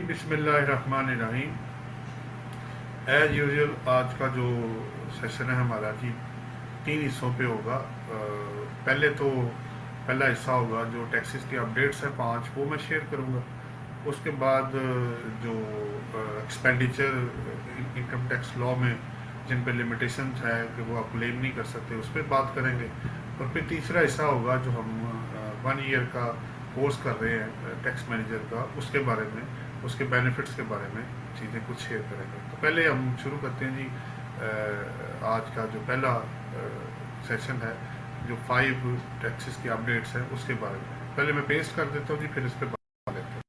बिस्मिल्लाहिर्रहमानिर्रहीम। As usual आज का जो सेशन है हमारा जी 3 हिस्सों पे होगा। पहला हिस्सा होगा जो टैक्सेस के अपडेट्स हैं 5, वो मैं शेयर करूँगा। उसके बाद जो एक्सपेंडिचर इनकम टैक्स लॉ में जिन पे लिमिटेशन है कि वो आप क्लेम नहीं कर सकते, उस पर बात करेंगे। और फिर तीसरा हिस्सा होगा जो हम 1 ईयर का कोर्स कर रहे हैं टैक्स मैनेजर का, उसके बारे में, उसके बेनिफिट्स के बारे में चीज़ें कुछ शेयर करेंगे। तो पहले हम शुरू करते हैं जी आज का जो पहला सेशन है जो 5 टैक्सेस के अपडेट्स हैं उसके बारे में। पहले मैं पेस्ट कर देता हूँ जी, फिर इस पर बात लेते हैं।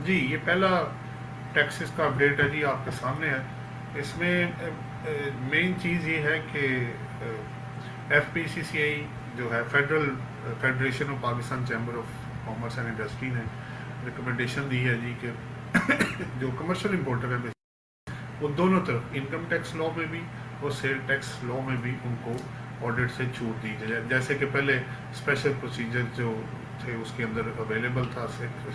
जी ये पहला टैक्सेस का अपडेट है जी, आपके सामने है। इसमें मेन चीज़ ये है कि FPCCI जो है federation of Pakistan chamber of commerce and industry ने रिकमेंडेशन दी है जी कि जो कमर्शियल इंपोर्टर है वो दोनों तरफ इनकम टैक्स लॉ में भी और सेल टैक्स लॉ में भी उनको ऑडिट से छूट दी जाए। जैसे कि पहले स्पेशल प्रोसीजर जो थे उसके अंदर अवेलेबल था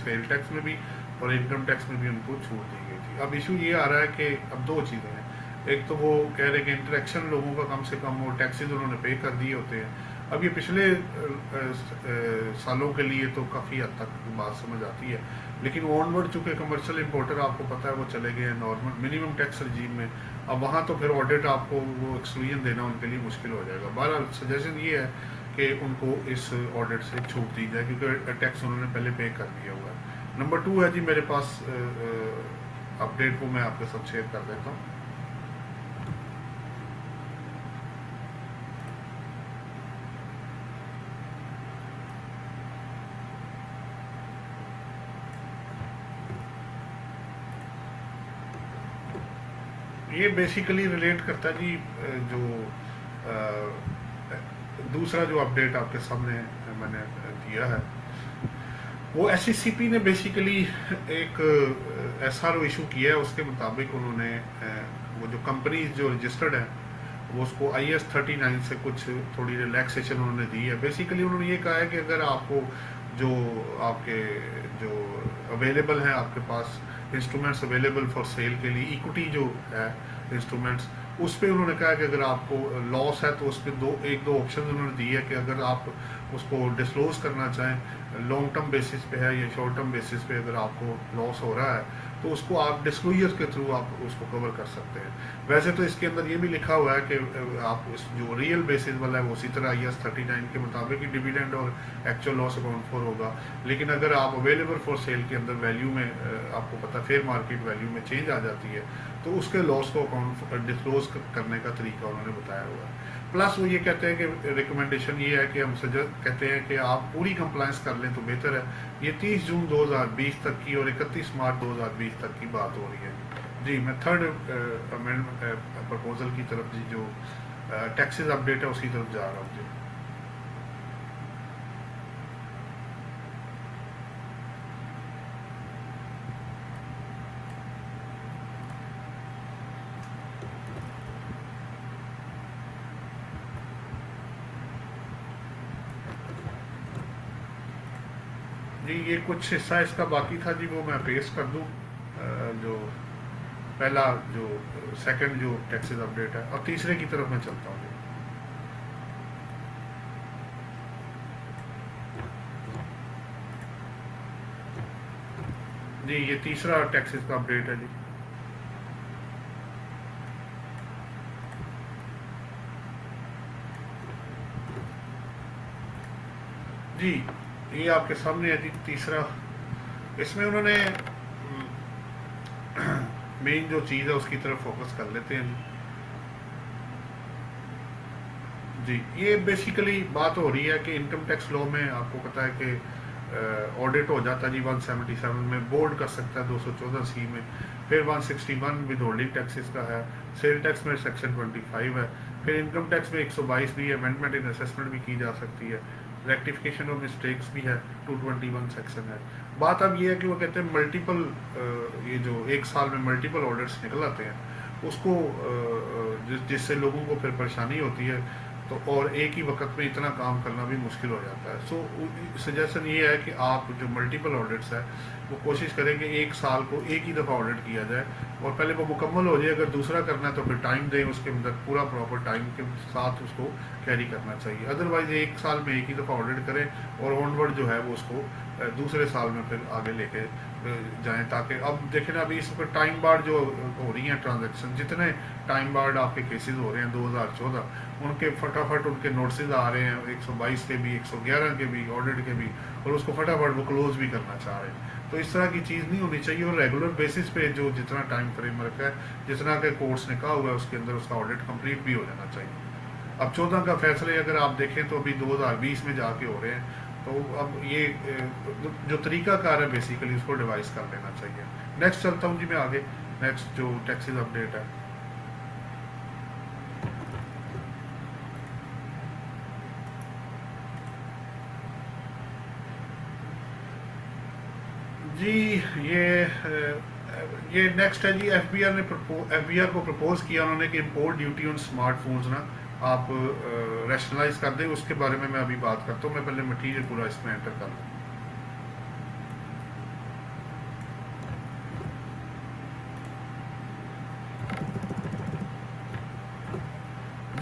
सेल टैक्स में भी और इनकम टैक्स में भी उनको छूट दी गई थी। अब इशू ये आ रहा है कि अब 2 चीज़ें हैं। एक तो वो कह रहे हैं कि इंटरेक्शन लोगों का कम से कम वो टैक्सेज उन्होंने पे कर दिए होते हैं। अब ये पिछले सालों के लिए तो काफ़ी हद तक बात समझ आती है, लेकिन ऑनवर्ड चूँकि कमर्शियल इंपोर्टर आपको पता है वो चले गए हैं नॉर्मल मिनिमम टैक्स रजीम में। अब वहाँ तो फिर ऑडिट आपको वो एक्सक्लूजन देना उनके लिए मुश्किल हो जाएगा। बहरहाल सजेशन ये है कि उनको इस ऑडिट से छूट दी जाए क्योंकि टैक्स उन्होंने पहले पे कर दिया हुआ है। नंबर 2 है जी मेरे पास अपडेट, को मैं आपके साथ शेयर कर देता हूँ। ये बेसिकली रिलेट करता है जी जो दूसरा जो अपडेट आपके सामने मैंने दिया है वो SECP ने बेसिकली एक SRO इशू किया है। उसके मुताबिक उन्होंने वो जो कंपनी जो रजिस्टर्ड है वो उसको IAS 39 से कुछ थोड़ी रिलैक्सेशन उन्होंने दी है। बेसिकली उन्होंने ये कहा है कि अगर आपको जो आपके जो अवेलेबल हैं आपके पास इंस्ट्रूमेंट्स अवेलेबल फॉर सेल के लिए, इक्विटी जो है इंस्ट्रूमेंट्स, उस पर उन्होंने कहा कि अगर आपको लॉस है तो उस पर एक दो ऑप्शन उन्होंने दिए है कि अगर आप उसको डिस्क्लोज करना चाहें लॉन्ग टर्म बेसिस पे है या शॉर्ट टर्म बेसिस पे, अगर आपको लॉस हो रहा है तो उसको आप डिस्क्लोजर के थ्रू आप उसको कवर कर सकते हैं। वैसे तो इसके अंदर ये भी लिखा हुआ है कि आप उस जो रियल बेसिस वाला है वो उसी तरह IAS 39 के मुताबिक ही डिविडेंड और एक्चुअल लॉस अकाउंट फॉर होगा। लेकिन अगर आप अवेलेबल फॉर सेल के अंदर वैल्यू में आपको पता फेयर मार्केट वैल्यू में चेंज आ जाती है तो उसके लॉस को अकाउंट डिस्क्लोज करने का तरीका उन्होंने बताया हुआ है। प्लस वो ये कहते हैं कि रिकमेंडेशन ये है कि हम कहते हैं कि आप पूरी कंप्लायंस कर लें तो बेहतर है। ये 30 जून 2020 तक की और 31 मार्च 2020 तक की बात हो रही है जी। मैं थर्ड अमेंडमेंट प्रपोजल की तरफ जी जो टैक्सेस अपडेट है उसी तरफ जा रहा हूँ जी। जी ये कुछ हिस्सा इसका बाकी था जी, वो मैं पेस्ट कर दूं। जो पहला जो सेकंड जो टैक्सेस अपडेट है और तीसरे की तरफ मैं चलता हूँ जी। ये तीसरा टैक्सेस का अपडेट है जी। जी ये आपके सामने है जी तीसरा। इसमें उन्होंने मेन जो चीज़ है उसकी तरफ फोकस कर लेते हैं जी। ये बेसिकली बात हो रही है कि इनकम टैक्स लॉ में आपको पता है कि ऑडिट हो जाता है जी 177 में, बोर्ड कर सकता है 214 C में, फिर 161 विद होल्डिंग टैक्सेस का है, सेल टैक्स में सेक्शन 25 है, फिर इनकम टैक्स में 122 भी है, अमेंडमेंट इन असेसमेंट भी की जा सकती है, रेक्टिफिकेशन ऑफ मिस्टेक्स भी है, 221 सेक्शन है। बात अब ये है कि वो कहते हैं मल्टीपल, ये जो एक साल में मल्टीपल ऑर्डर्स निकल आते हैं उसको जिससे लोगों को फिर परेशानी होती है, तो और एक ही वक्त में इतना काम करना भी मुश्किल हो जाता है। सो सजेशन ये है कि आप जो मल्टीपल ऑडिट्स है वो कोशिश करें कि एक साल को एक ही दफ़ा ऑडिट किया जाए और पहले वो मुकम्मल हो जाए। अगर दूसरा करना है तो फिर टाइम दें, उसके अंदर पूरा प्रॉपर टाइम के साथ उसको कैरी करना चाहिए। अदरवाइज़ एक साल में एक ही दफ़ा ऑडिट करें और ऑनवर्ड जो है वो उसको दूसरे साल में फिर आगे लेके जाएं, ताकि अब देखें ना अभी इस पर टाइम बार्ड जो हो रही हैं ट्रांजैक्शन, जितने टाइम बार्ड आपके केसेस हो रहे हैं 2014 उनके फटाफट उनके नोटिस आ रहे हैं 122 के भी, 111 के भी, ऑडिट के भी, और उसको फटाफट वो क्लोज भी करना चाह रहे हैं। तो इस तरह की चीज़ नहीं होनी चाहिए और रेगुलर बेसिस पे जो जितना टाइम फ्रेम रखा है, जितना के कोर्स ने कहा हुआ है उसके अंदर उसका ऑडिट कंप्लीट भी हो जाना चाहिए। अब 14 का फैसले अगर आप देखें तो अभी 2020 में जाके हो रहे हैं, तो अब ये जो तरीकाकार है बेसिकली उसको डिवाइस कर लेना चाहिए। नेक्स्ट चलता हूँ जी मैं आगे, नेक्स्ट जो टैक्सेस अपडेट है जी, ये नेक्स्ट है जी। एफबीआर को प्रपोज किया उन्होंने कि इम्पोर्ट ड्यूटी ऑन स्मार्टफोन्स ना आप रैशनलाइज कर दें, उसके बारे में मैं अभी बात करता हूँ। मैं पहले मटीरियल पूरा इसमें एंटर कर लूँ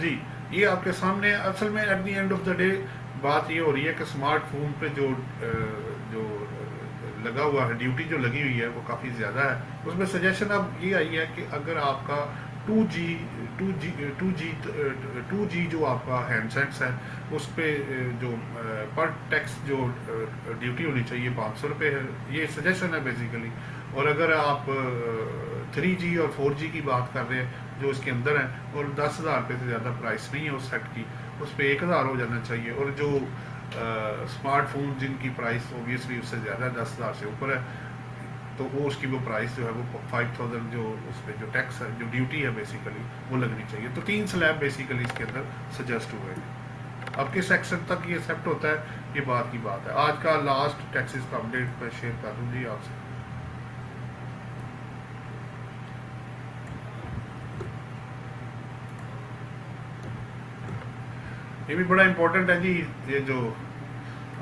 जी। ये आपके सामने असल में at the end of the day बात ये हो रही है कि स्मार्टफोन पे जो लगा हुआ है, ड्यूटी जो लगी हुई है वो काफ़ी ज़्यादा है। उसमें सजेशन अब ये आई है कि अगर आपका 2G 2G 2G 2G जो आपका हैंडसेट्स है उस पर जो पर टैक्स जो ड्यूटी होनी चाहिए 500 रुपये है, ये सजेशन है बेसिकली। और अगर आप 3G और 4G की बात कर रहे हैं जो इसके अंदर है और 10,000 रुपये से ज़्यादा प्राइस नहीं है उस सेट की, उस पर 1,000 हो जाना चाहिए। और जो स्मार्टफोन जिनकी प्राइस ओबियसली उससे ज़्यादा है, 10,000 से ऊपर है, तो वो उसकी वो प्राइस जो है वो 5,000 जो उस पर जो टैक्स है जो ड्यूटी है बेसिकली वो लगनी चाहिए। तो 3 स्लैब बेसिकली इसके अंदर सजेस्ट हुए हैं। अब किस सेक्शन तक ये एक्सेप्ट होता है ये बात की बात है। आज का लास्ट टैक्सेस का अपडेट मैं शेयर कर दूँ जी आपसे। ये भी बड़ा इंपॉर्टेंट है जी, ये जो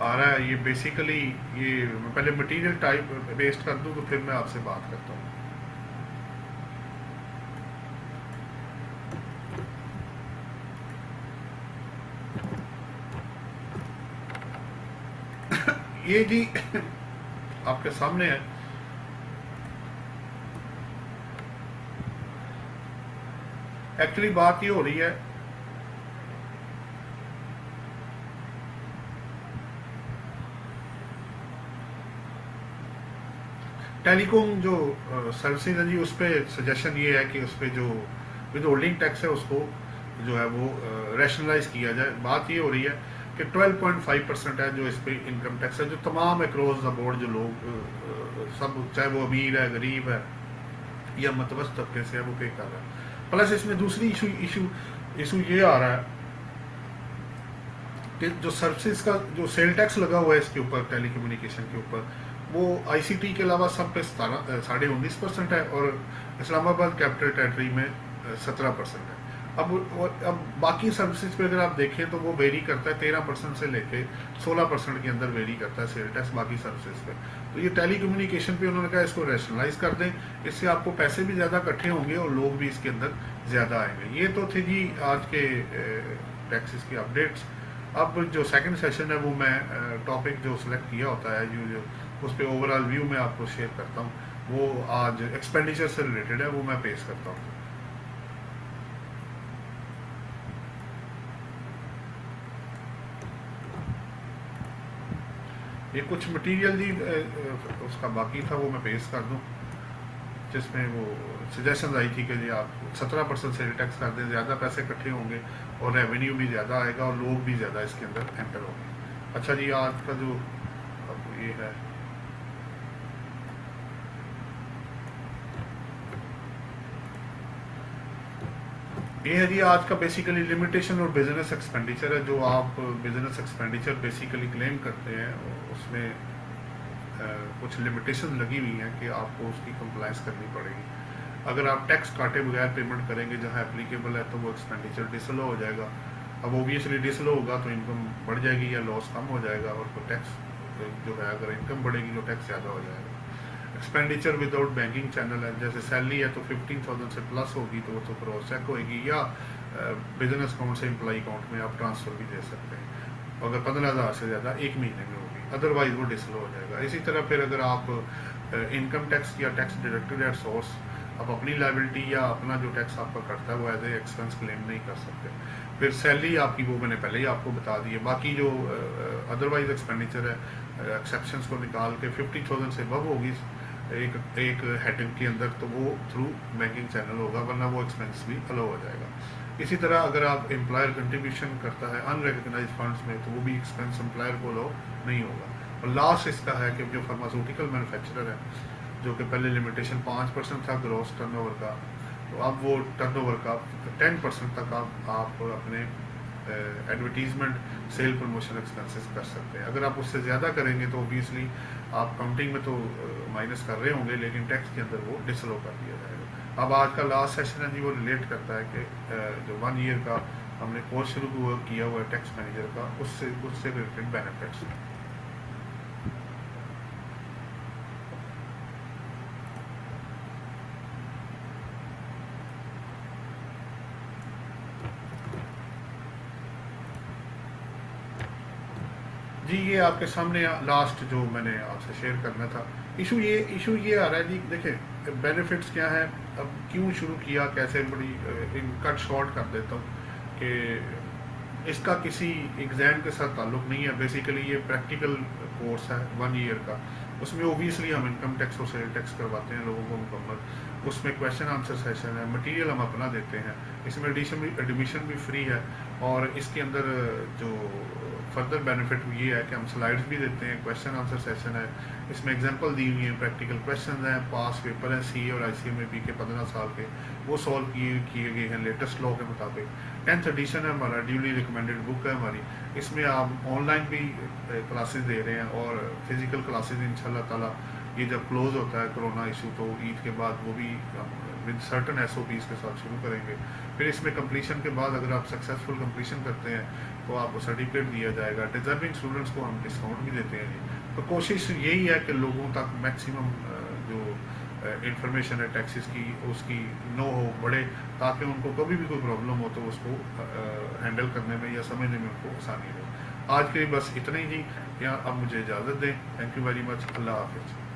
आ रहा है ये बेसिकली ये मैं पहले मटेरियल टाइप बेस्ड कर दूं तो फिर मैं आपसे बात करता हूँ। ये जी आपके सामने है। एक्चुअली बात ये हो रही है टेलीकॉम जो सर्विसेज है जी, उस पर सजेशन ये है कि उस पर जो विद होल्डिंग टैक्स है उसको जो है वो रैशनलाइज किया जाए। बात ये हो रही है कि 12.5% है जो इस पर इनकम टैक्स है, जो तमाम अक्रॉस द बोर्ड जो लोग सब, चाहे वो अमीर है, गरीब है या मतवस्त तबके से है, वो पे कर रहा है। प्लस इसमें दूसरी इशू ये आ रहा है कि जो सर्विसेज का जो सेल टैक्स लगा हुआ है इसके ऊपर, टेली कम्युनिकेशन के ऊपर, वो आईसीटी के अलावा सब पे 19.5% है और इस्लामाबाद कैपिटल टेरिटरी में 17% है। अब बाकी सर्विसेज पे अगर आप देखें तो वो वेरी करता है 13% से लेके 16% के अंदर वेरी करता है सेल टैक्स बाकी सर्विसेज पे। तो ये टेली कम्युनिकेशन पे उन्होंने कहा इसको रैशनलाइज कर दें, इससे आपको पैसे भी ज़्यादा इकट्ठे होंगे और लोग भी इसके अंदर ज़्यादा आएंगे। ये तो थे जी आज के टैक्सेस की अपडेट्स। अब जो सेकंड सेशन है वो मैं टॉपिक जो सिलेक्ट किया होता है जो उस पर ओवरऑल व्यू में आपको शेयर करता हूँ, वो आज एक्सपेंडिचर से रिलेटेड है, वो मैं पेश करता हूँ। ये कुछ मटेरियल जी उसका बाकी था वो मैं पेश कर दूँ, जिसमें वो सजेशन आई थी कि जी आप 17% सेल टैक्स कर दें, ज़्यादा पैसे इकट्ठे होंगे और रेवेन्यू भी ज़्यादा आएगा और लोग भी ज़्यादा इसके अंदर एंटर होंगे। अच्छा जी, आज का जो अब ये है ये है जी आज का बेसिकली लिमिटेशन और बिजनेस एक्सपेंडिचर है। जो आप बिजनेस एक्सपेंडिचर बेसिकली क्लेम करते हैं उसमें कुछ लिमिटेशन लगी हुई हैं कि आपको उसकी कंप्लाइंस करनी पड़ेगी। अगर आप टैक्स काटे बगैर पेमेंट करेंगे जहां एप्लीकेबल है तो वो एक्सपेंडिचर डिसलो हो जाएगा। अब ओबियसली डिसलो होगा तो इनकम बढ़ जाएगी या लॉस कम हो जाएगा, और तो टैक्स जो है अगर इनकम बढ़ेगी तो टैक्स ज़्यादा हो जाएगा। एक्सपेंडिचर विदाउट बैंकिंग चैनल है, जैसे सैलरी है तो 15,000 से प्लस होगी तो वो तो क्रॉस चेक होगी, या बिजनेस अकाउंट से एम्प्लॉई अकाउंट में आप ट्रांसफ़र भी दे सकते हैं। अगर 15,000 से ज़्यादा एक महीने में होगी, अदरवाइज वो डिसलो हो जाएगा। इसी तरह फिर अगर आप इनकम टैक्स या टैक्स डिडक्टेड एट सोर्स, आप अपनी लाइबिलिटी या अपना जो टैक्स आपका कटता है वो एज ए एक्सपेंस क्लेम नहीं कर सकते। फिर सैलरी आपकी वो मैंने पहले ही आपको बता दी है। बाकी जो अदरवाइज एक्सपेंडिचर है एक्सेप्शंस को निकाल के 50,000 से अबव होगी एक हेडिंग के अंदर तो वो थ्रू बैंकिंग चैनल होगा, वरना वो एक्सपेंस भी अलो हो जाएगा। इसी तरह अगर आप एम्प्लॉयर कंट्रीब्यूशन करता है अनरिकग्नाइज्ड फंड्स में तो वो भी एक्सपेंस एम्प्लॉयर को अलो नहीं होगा। और लास्ट इसका है कि जो फार्मास्यूटिकल मैन्युफैक्चरर है, जो कि पहले लिमिटेशन 5% था ग्रॉस टर्नओवर का, तो अब वो टर्नओवर का 10% तक आप अपने एडवर्टीजमेंट सेल प्रमोशन एक्सपेंसेस कर सकते हैं। अगर आप उससे ज़्यादा करेंगे तो ओबियसली आप काउंटिंग में तो माइनस कर रहे होंगे, लेकिन टैक्स के अंदर वो डिसलो कर दिया जाएगा। अब आज का लास्ट सेशन है जी, वो रिलेट करता है कि जो 1 ईयर का हमने कोर्स शुरू किया हुआ है टैक्स मैनेजर का, उससे रिलेटेड बेनिफिट्स। जी ये आपके सामने लास्ट जो मैंने आपसे शेयर करना था इशू ये आ रहा है जी। देखिए बेनिफिट्स क्या है, अब क्यों शुरू किया, कैसे, बड़ी इन कट शॉर्ट कर देता हूँ कि इसका किसी एग्ज़ाम के साथ ताल्लुक़ नहीं है। बेसिकली ये प्रैक्टिकल कोर्स है 1 ईयर का। उसमें ओबियसली हम इनकम टैक्स और सेल टैक्स करवाते हैं लोगों को मुकम्मल। उसमें क्वेश्चन आंसर सेशन है, मटेरियल हम अपना देते हैं। इसमें एडमिशन भी फ्री है, और इसके अंदर जो फर्दर बेनिफिट ये है कि हम स्लाइड्स भी देते हैं, क्वेश्चन आंसर सेशन है, इसमें एग्जांपल दी हुई है, प्रैक्टिकल क्वेश्चन हैं, पास पेपर हैं सीए और आईसीएमए के 15 साल के, वो सॉल्व किए गए हैं लेटेस्ट लॉ के मुताबिक। 10th एडिशन है हमारा, ड्यूली रिकमेंडेड बुक है हमारी। इसमें आप ऑनलाइन भी क्लासेस दे रहे हैं और फिजिकल क्लासेस इंशाल्लाह ताला ये जब क्लोज होता है कोरोना इशू तो ईद के बाद वो भी विद सर्टन एसओपीज के साथ शुरू करेंगे। फिर इसमें कंप्लीशन के बाद अगर आप सक्सेसफुल कंप्लीशन करते हैं तो आपको सर्टिफिकेट दिया जाएगा। डिजर्विंग स्टूडेंट्स को हम डिस्काउंट भी देते हैं जी। तो कोशिश यही है कि लोगों तक मैक्सिमम जो इंफॉर्मेशन है टैक्सेस की उसकी नो हो बढ़े, ताकि उनको कभी भी कोई प्रॉब्लम हो तो उसको हैंडल करने में या समझने में उनको आसानी हो। आज के लिए बस इतना ही जी, यहाँ अब मुझे इजाज़त दें। Thank you very much. अल्लाह हाफिज़।